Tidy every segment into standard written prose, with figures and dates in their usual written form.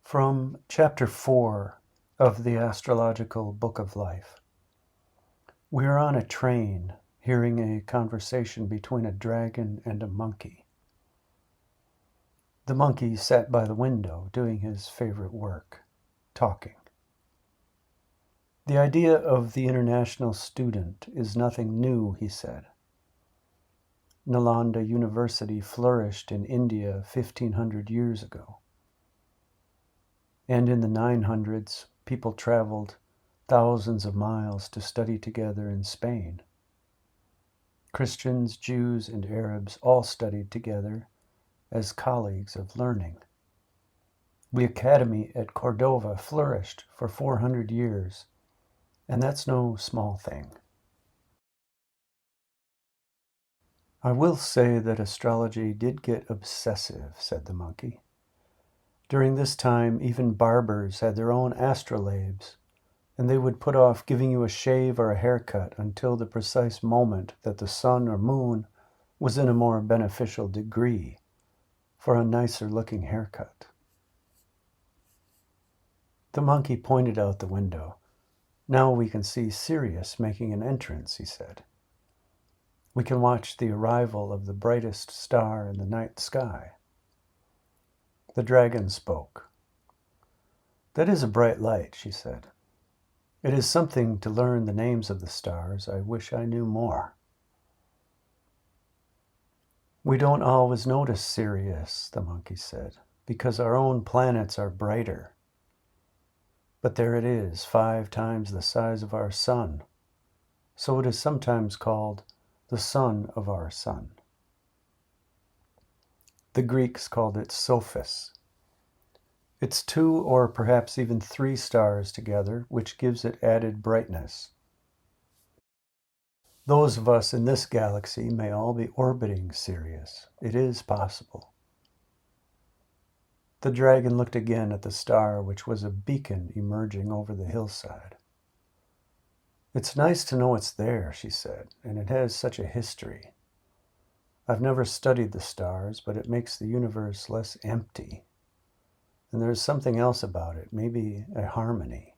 From Chapter 4 of the Astrological Book of Life. We are on a train, hearing a conversation between a dragon and a monkey. The monkey sat by the window, doing his favorite work, talking. The idea of the international student is nothing new, he said. Nalanda University flourished in India 1,500 years ago. And in the 900s, people traveled thousands of miles to study together in Spain. Christians, Jews, and Arabs all studied together as colleagues of learning. The academy at Cordova flourished for 400 years, and that's no small thing. I will say that astrology did get obsessive, said the monkey. During this time, even barbers had their own astrolabes, and they would put off giving you a shave or a haircut until the precise moment that the sun or moon was in a more beneficial degree for a nicer-looking haircut. The monkey pointed out the window. Now we can see Sirius making an entrance, he said. We can watch the arrival of the brightest star in the night sky. The dragon spoke. That is a bright light, she said. It is something to learn the names of the stars. I wish I knew more. We don't always notice Sirius, the monkey said, because our own planets are brighter. But there it is, 5 times the size of our sun. So it is sometimes called the son of our sun. The Greeks called it Sophis. It's 2 or perhaps even 3 stars together, which gives it added brightness. Those of us in this galaxy may all be orbiting Sirius. It is possible. The dragon looked again at the star, which was a beacon emerging over the hillside. It's nice to know it's there, she said, and it has such a history. I've never studied the stars, but it makes the universe less empty. And there's something else about it, maybe a harmony.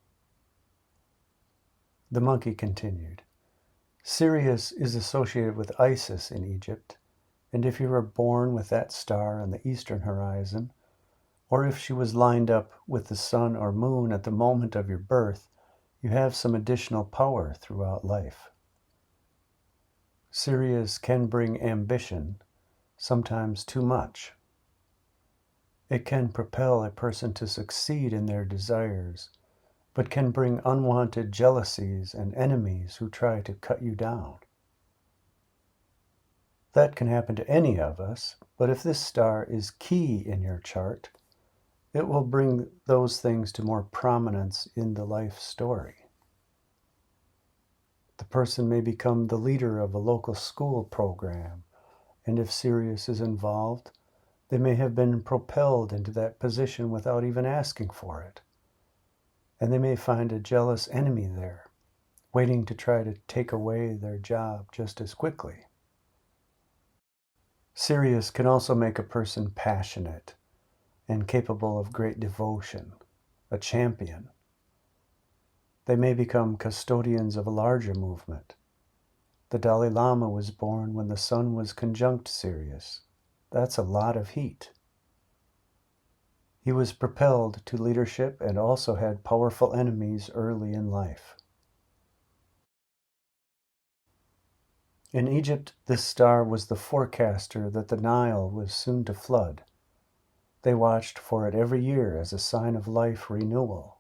The monkey continued. Sirius is associated with Isis in Egypt, and if you were born with that star on the eastern horizon, or if she was lined up with the sun or moon at the moment of your birth, you have some additional power throughout life. Sirius can bring ambition, sometimes too much. It can propel a person to succeed in their desires, but can bring unwanted jealousies and enemies who try to cut you down. That can happen to any of us, but if this star is key in your chart, it will bring those things to more prominence in the life story. The person may become the leader of a local school program, and if Sirius is involved, they may have been propelled into that position without even asking for it. And they may find a jealous enemy there, waiting to try to take away their job just as quickly. Sirius can also make a person passionate and capable of great devotion, a champion. They may become custodians of a larger movement. The Dalai Lama was born when the sun was conjunct Sirius. That's a lot of heat. He was propelled to leadership and also had powerful enemies early in life. In Egypt, this star was the forecaster that the Nile was soon to flood. They watched for it every year as a sign of life renewal.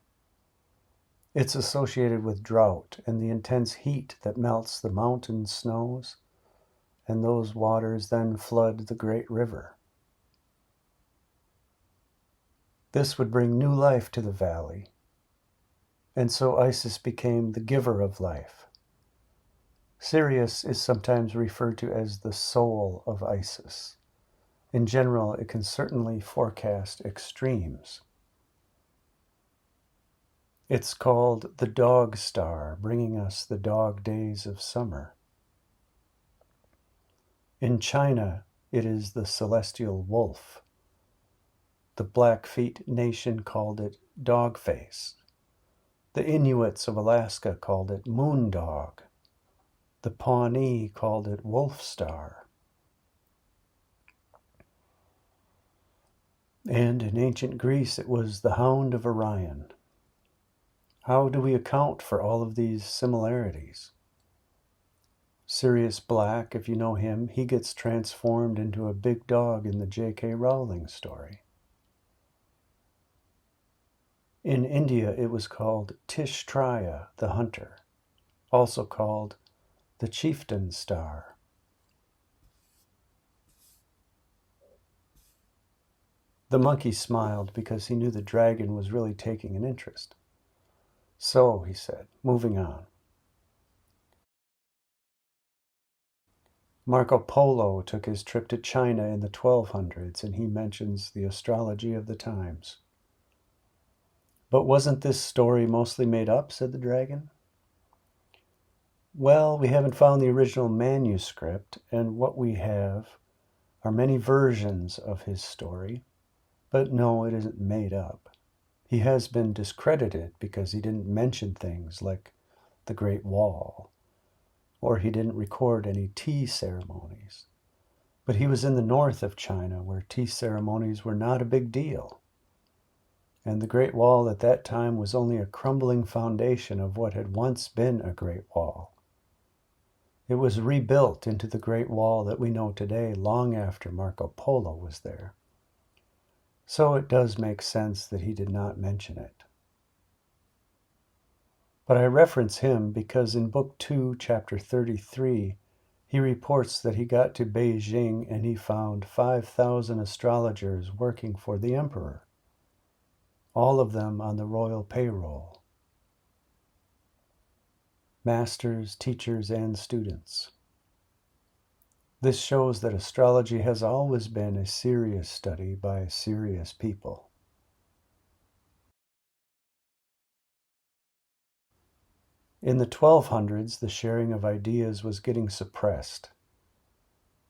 It's associated with drought and the intense heat that melts the mountain snows, and those waters then flood the great river. This would bring new life to the valley, and so Isis became the giver of life. Sirius is sometimes referred to as the soul of Isis. In general, it can certainly forecast extremes. It's called the dog star, bringing us the dog days of summer. In China, it is the celestial wolf. The Blackfeet Nation called it dogface. The Inuits of Alaska called it moondog. The Pawnee called it wolf star. And in ancient Greece it was the Hound of Orion. How do we account for all of these similarities? Sirius Black, if you know him, he gets transformed into a big dog in the J.K. Rowling story. In India it was called Tishtraya the Hunter, also called the Chieftain Star. The monkey smiled because he knew the dragon was really taking an interest. So, he said, moving on. Marco Polo took his trip to China in the 1200s, and he mentions the astrology of the times. But wasn't this story mostly made up, said the dragon. Well, we haven't found the original manuscript, and what we have are many versions of his story. But no, it isn't made up. He has been discredited because he didn't mention things like the Great Wall, or he didn't record any tea ceremonies. But he was in the north of China where tea ceremonies were not a big deal. And the Great Wall at that time was only a crumbling foundation of what had once been a Great Wall. It was rebuilt into the Great Wall that we know today long after Marco Polo was there. So it does make sense that he did not mention it. But I reference him because in Book 2, Chapter 33, he reports that he got to Beijing and he found 5,000 astrologers working for the emperor, all of them on the royal payroll. Masters, teachers, and students. This shows that astrology has always been a serious study by serious people. In the 1200s, the sharing of ideas was getting suppressed.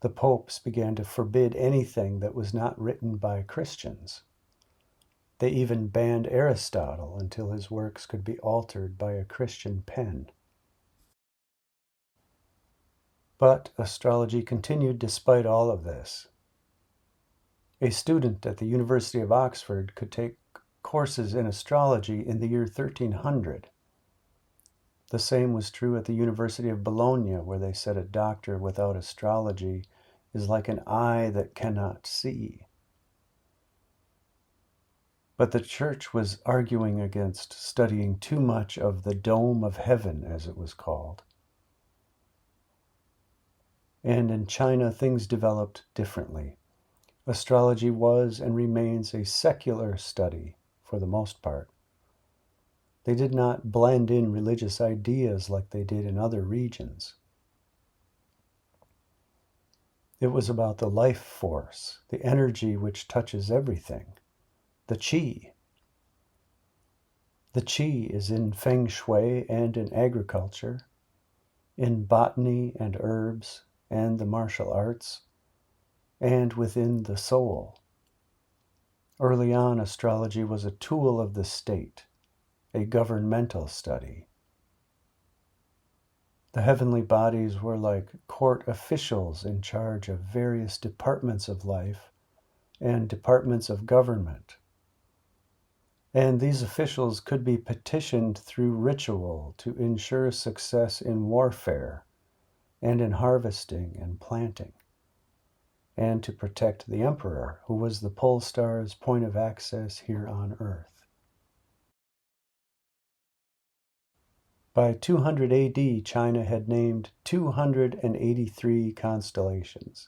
The popes began to forbid anything that was not written by Christians. They even banned Aristotle until his works could be altered by a Christian pen. But astrology continued despite all of this. A student at the University of Oxford could take courses in astrology in the year 1300. The same was true at the University of Bologna, where they said a doctor without astrology is like an eye that cannot see. But the church was arguing against studying too much of the dome of heaven, as it was called. And in China, things developed differently. Astrology was and remains a secular study for the most part. They did not blend in religious ideas like they did in other regions. It was about the life force, the energy which touches everything, the qi. The qi is in feng shui and in agriculture, in botany and herbs and the martial arts, and within the soul. Early on, astrology was a tool of the state, a governmental study. The heavenly bodies were like court officials in charge of various departments of life and departments of government. And these officials could be petitioned through ritual to ensure success in warfare and in harvesting and planting, and to protect the emperor, who was the pole star's point of access here on Earth. By 200 AD, China had named 283 constellations,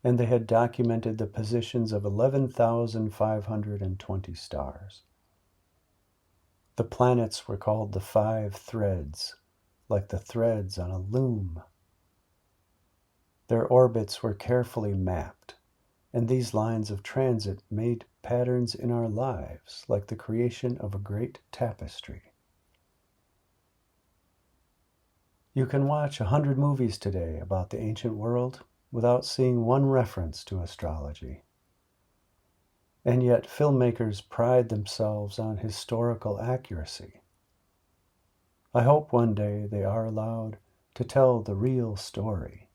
and they had documented the positions of 11,520 stars. The planets were called the 5 threads, like the threads on a loom. Their orbits were carefully mapped, and these lines of transit made patterns in our lives, like the creation of a great tapestry. You can watch 100 movies today about the ancient world without seeing one reference to astrology. And yet filmmakers pride themselves on historical accuracy. I hope one day they are allowed to tell the real story.